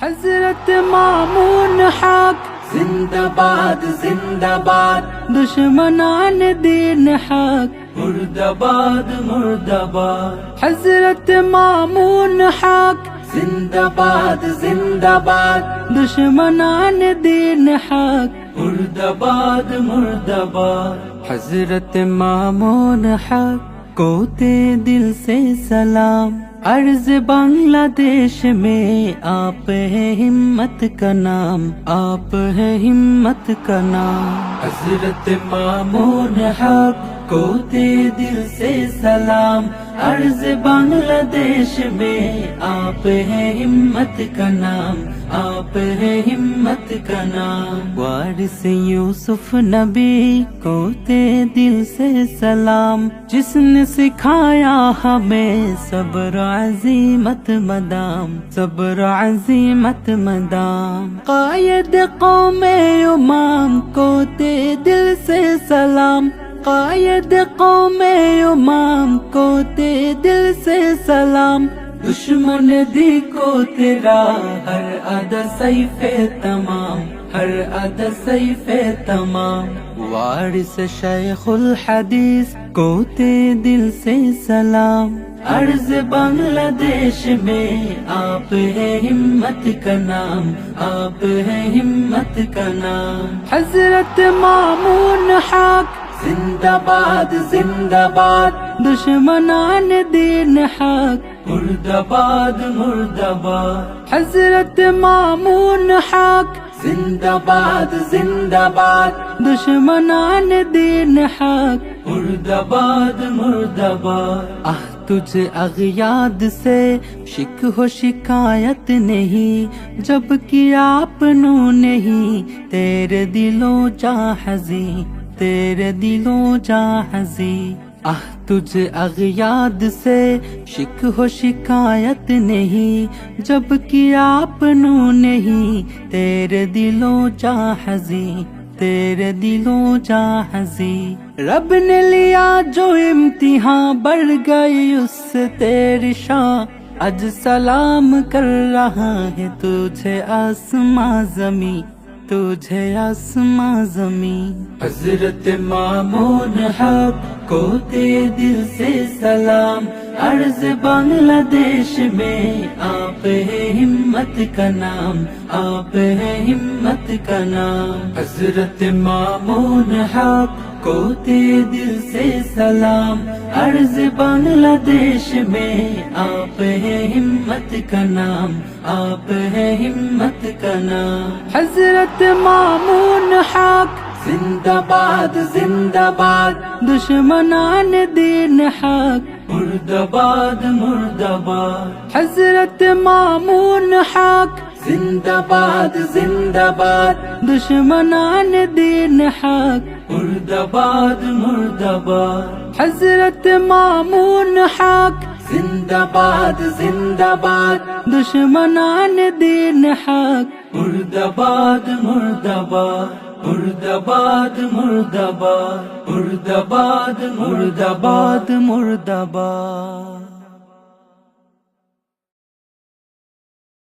حضرت مامون حق زندہ باد زندہ باد، دشمنان دین حق مردباد مردباد۔ حضرت مامون حق زندہ باد زندہ باد، دشمنان دین حق مردباد مردباد۔ حضرت مامون حق کو دل سے سلام، عرض بنگلہ دیش میں آپ ہے ہمت کا نام، آپ ہے ہمت کا نام۔ حضرت مامون حق کو دل سے سلام، عرض بنگلہ دیش میں آپ ہے ہمت کا نام، آپ ہے ہمت کا نام۔ وارث یوسف نبی کو دل سے سلام، جس نے سکھایا ہمیں صبر عزیمت مدام، صبر عزیمت مدام۔ قائد قوم امام کو دل سے سلام، قائد قوم امام کو دل سے سلام۔ دشمن دی کو تیرا ہر ادا سیف تمام، ہر ادا سیف تمام۔ وارث شیخ الحدیث کو دل سے سلام، عرض بنگلہ دیش میں آپ ہے ہمت کا نام، آپ ہے ہمت کا نام۔ حضرت مامون حق زندہ باد زندہ باد، دشمنان دین حق مردباد مردباد۔ حضرت مامون حق زندہ باد زندہ باد، دشمنان دین حق مردباد مردباد۔ تجھ اغیاد سے شک ہو شکایت نہیں، جب کیا اپنوں نہیں تیرے دلوں جا حزی، تیرے دلوں جا حزی۔ تجھ اغیاد سے شک ہو شکایت نہیں، جب کیا اپنوں نہیں تیرے دلوں جا حزی، تیرے دلوں جا حزی۔ رب نے لیا جو امتحان بڑھ گئی اس سے تیری شان، اج سلام کر رہا ہے تجھے آسماں زمین، تجھے آسماں زمین۔ حضرت مامون حق کو دل سے سلام، عرض بنگلہ دیش میں آپ ہے ہمت کا نام، آپ ہے ہمت کا نام۔ حضرت مامون حق کو دل سے سلام، عرض بنگلہ دیش میں آپ ہے ہمت کا نام، آپ ہے ہمت کا نام۔ حضرت مامون حق زندہ باد زندہ باد، دشمنان دین حق مردباد مردباد۔ حضرت مامون حق زندہ باد زندہ باد، دشمنان دین حق مردباد مردباد۔ حضرت مامون حق زندہ باد زندہ باد، دشمنان دین حق مردباد مردباد، مردباد مردباد، مردباد مردباد مردباد۔